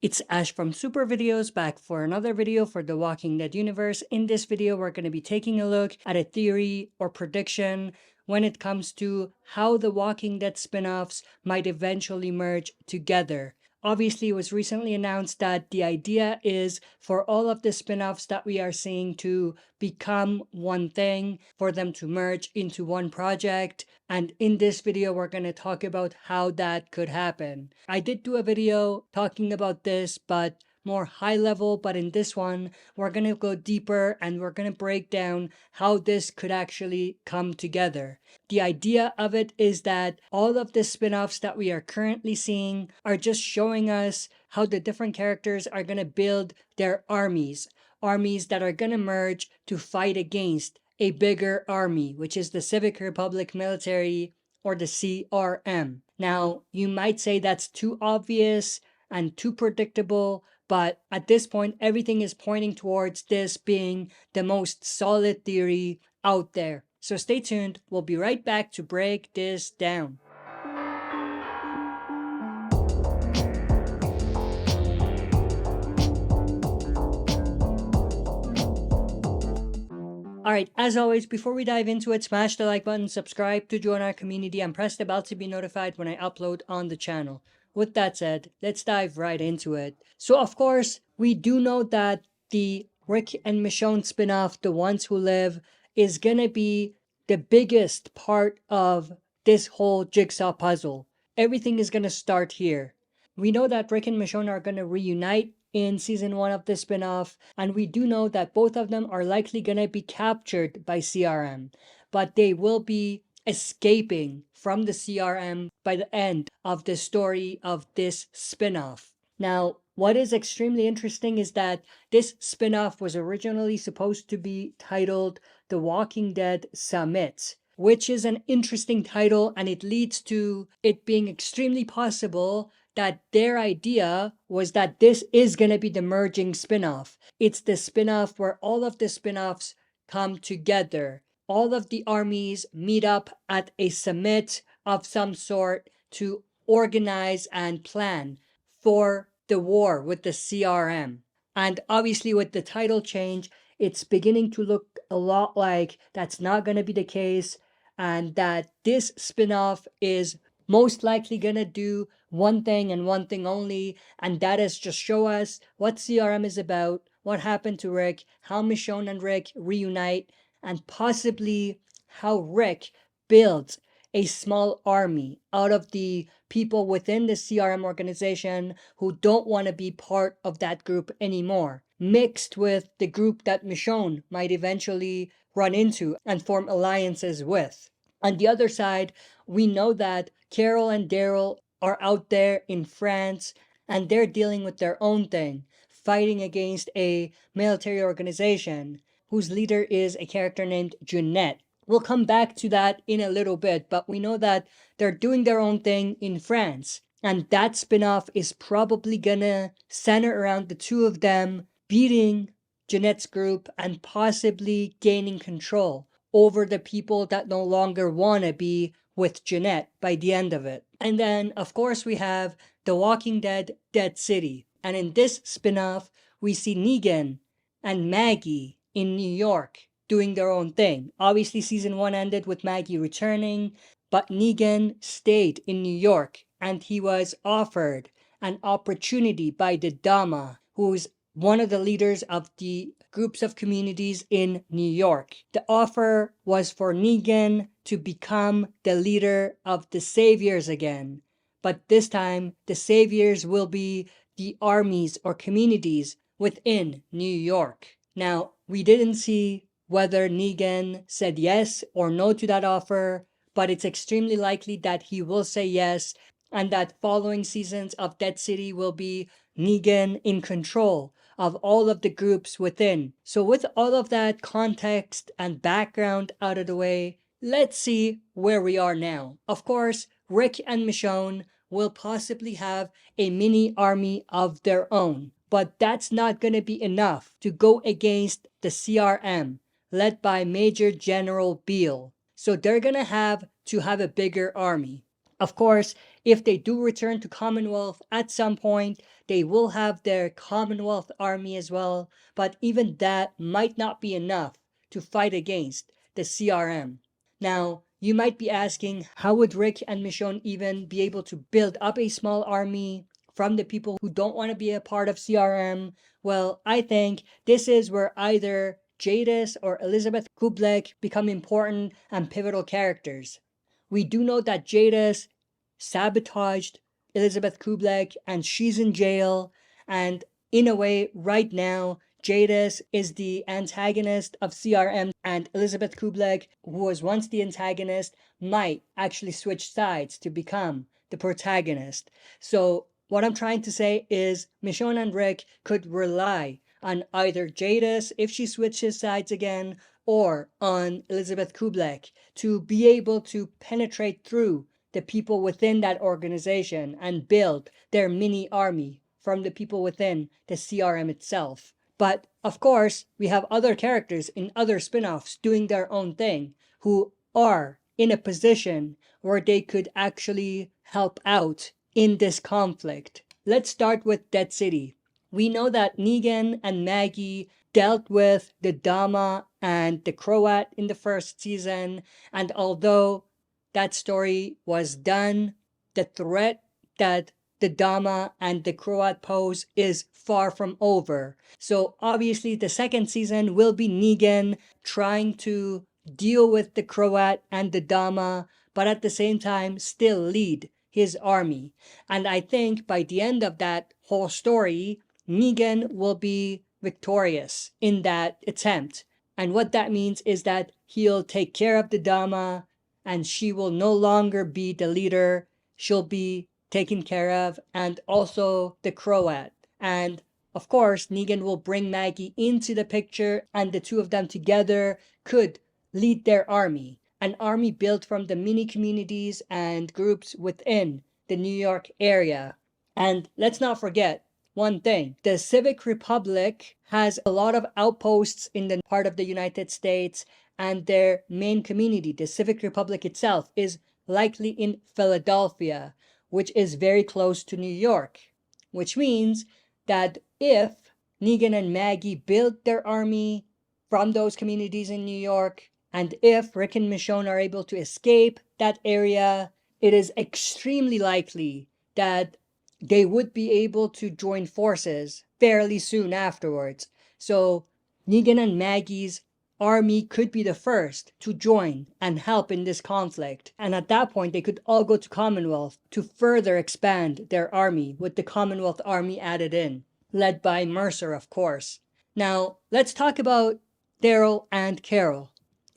It's Ash from SuperVideos back for another video for the Walking Dead universe. In this video, we're going to be taking a look at a theory or prediction when it comes to how the Walking Dead spin-offs might eventually merge together. Obviously, it was recently announced that the idea is for all of the spin-offs that we are seeing to become one thing, for them to merge into one project. And in this video, we're going to talk about how that could happen. I did do a video talking about this, but more high level, but in this one, we're going to go deeper and we're going to break down how this could actually come together. The idea of it is that all of the spin-offs that we are currently seeing are just showing us how the different characters are going to build their armies that are going to merge to fight against a bigger army, which is the Civic Republic Military, or the CRM. Now, you might say that's too obvious and too predictable, but at this point, everything is pointing towards this being the most solid theory out there. So stay tuned, we'll be right back to break this down. Alright, as always, before we dive into it, smash the like button, subscribe to join our community, and press the bell to be notified when I upload on the channel. With that said, let's dive right into it. So of course, we do know that the Rick and Michonne spinoff, The Ones Who Live, is gonna be the biggest part of this whole jigsaw puzzle. Everything is gonna start here. We know that Rick and Michonne are gonna reunite in season 1 of the spin-off, and we do know that both of them are likely gonna be captured by CRM, but they will be escaping from the CRM by the end of the story of this spin-off. Now, what is extremely interesting is that this spin-off was originally supposed to be titled The Walking Dead Summit, which is an interesting title, and it leads to it being extremely possible that their idea was that this is going to be the merging spin-off. It's the spin-off where all of the spin-offs come together. All of the armies meet up at a summit of some sort to organize and plan for the war with the CRM. And obviously with the title change, it's beginning to look a lot like that's not going to be the case, and that this spin-off is most likely gonna do one thing and one thing only, and that is just show us what CRM is about, what happened to Rick, how Michonne and Rick reunite, and possibly how Rick builds a small army out of the people within the CRM organization who don't want to be part of that group anymore, mixed with the group that Michonne might eventually run into and form alliances with. On the other side, we know that Carol and Daryl are out there in France, and they're dealing with their own thing, fighting against a military organization whose leader is a character named Jeanette. We'll come back to that in a little bit, but we know that they're doing their own thing in France, and that spin-off is probably gonna center around the two of them beating Jeanette's group and possibly gaining control over the people that no longer want to be with Jeanette by the end of it. And then, of course, we have The Walking Dead Dead City. And in this spin-off, we see Negan and Maggie in New York doing their own thing. Obviously, season 1 ended with Maggie returning, but Negan stayed in New York, and he was offered an opportunity by the Dama, who's one of the leaders of the groups of communities in New York. The offer was for Negan to become the leader of the Saviors again, but this time the Saviors will be the armies or communities within New York. Now, we didn't see whether Negan said yes or no to that offer, but it's extremely likely that he will say yes, and that following seasons of Dead City will be Negan in control of all of the groups within. So with all of that context and background out of the way, let's see where we are now. Of course, Rick and Michonne will possibly have a mini army of their own, but that's not going to be enough to go against the CRM led by Major General Beale. So they're going to have a bigger army. Of course, if they do return to Commonwealth at some point, they will have their Commonwealth army as well, but even that might not be enough to fight against the CRM. Now, you might be asking, how would Rick and Michonne even be able to build up a small army from the people who don't want to be a part of CRM? Well, I think this is where either Jadis or Elizabeth Kublek become important and pivotal characters. We do know that Jadis sabotaged Elizabeth Kublek and she's in jail, and in a way, right now, Jadis is the antagonist of CRM, and Elizabeth Kublek, who was once the antagonist, might actually switch sides to become the protagonist. So what I'm trying to say is Michonne and Rick could rely on either Jadis if she switches sides again, or on Elizabeth Kublek to be able to penetrate through the people within that organization and build their mini army from the people within the CRM itself. But of course, we have other characters in other spin-offs doing their own thing who are in a position where they could actually help out in this conflict. Let's start with Dead City. We know that Negan and Maggie dealt with the Dama and the Croat in the first season, and although that story was done, the threat that the Dama and the Croat pose is far from over. So obviously the second season will be Negan trying to deal with the Croat and the Dama, but at the same time still lead his army. And I think by the end of that whole story, Negan will be victorious in that attempt. And what that means is that he'll take care of the Dama and she will no longer be the leader. She'll be taken care of, and also the Croat. And of course, Negan will bring Maggie into the picture, and the two of them together could lead their army. An army built from the mini communities and groups within the New York area. And let's not forget one thing. The Civic Republic has a lot of outposts in the part of the United States, and their main community, the Civic Republic itself, is likely in Philadelphia, which is very close to New York. Which means that if Negan and Maggie build their army from those communities in New York, and if Rick and Michonne are able to escape that area, it is extremely likely that they would be able to join forces fairly soon afterwards. So Negan and Maggie's army could be the first to join and help in this conflict. And at that point, they could all go to Commonwealth to further expand their army with the Commonwealth army added in, led by Mercer, of course. Now, let's talk about Daryl and Carol.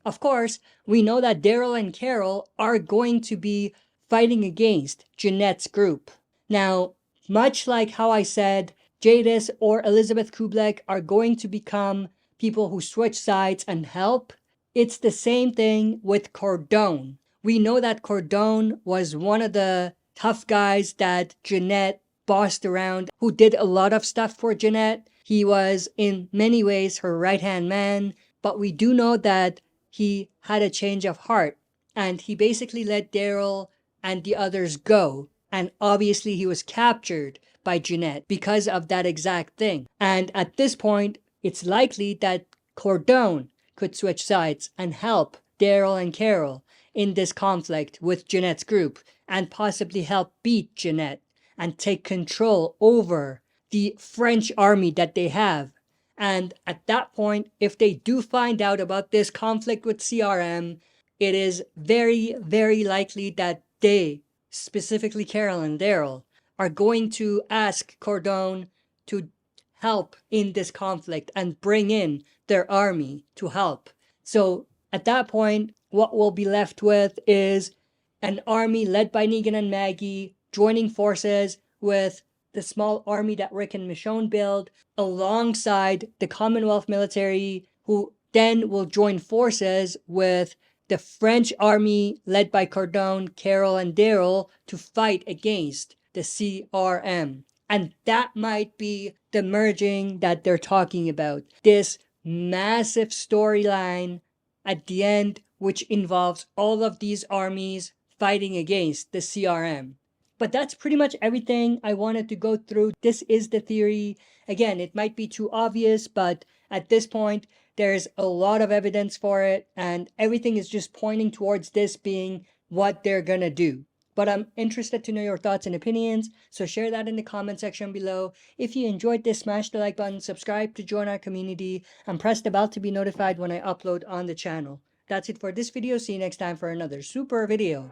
Of course, we know that Daryl and Carol are going to be fighting against Jeanette's group. Now, much like how I said, Jadis or Elizabeth Kublek are going to become people who switch sides and help, it's the same thing with Cordone. We know that Cordone was one of the tough guys that Jeanette bossed around, who did a lot of stuff for Jeanette. He was in many ways her right-hand man, but we do know that he had a change of heart, and he basically let Daryl and the others go. And obviously he was captured by Jeanette because of that exact thing. And at this point, it's likely that Cordone could switch sides and help Daryl and Carol in this conflict with Jeanette's group, and possibly help beat Jeanette and take control over the French army that they have. And at that point, if they do find out about this conflict with CRM, it is very, very likely that they, specifically Carol and Daryl, are going to ask Cordone to help in this conflict and bring in their army to help. So at that point, what we'll be left with is an army led by Negan and Maggie joining forces with the small army that Rick and Michonne build alongside the Commonwealth military, who then will join forces with the French army led by Cordone, Carol, and Daryl to fight against the CRM. And that might be the merging that they're talking about. This massive storyline at the end, which involves all of these armies fighting against the CRM. But that's pretty much everything I wanted to go through. This is the theory. Again, it might be too obvious, but at this point, there's a lot of evidence for it, and everything is just pointing towards this being what they're gonna do. But I'm interested to know your thoughts and opinions, so share that in the comment section below. If you enjoyed this, smash the like button, subscribe to join our community, and press the bell to be notified when I upload on the channel. That's it for this video. See you next time for another super video.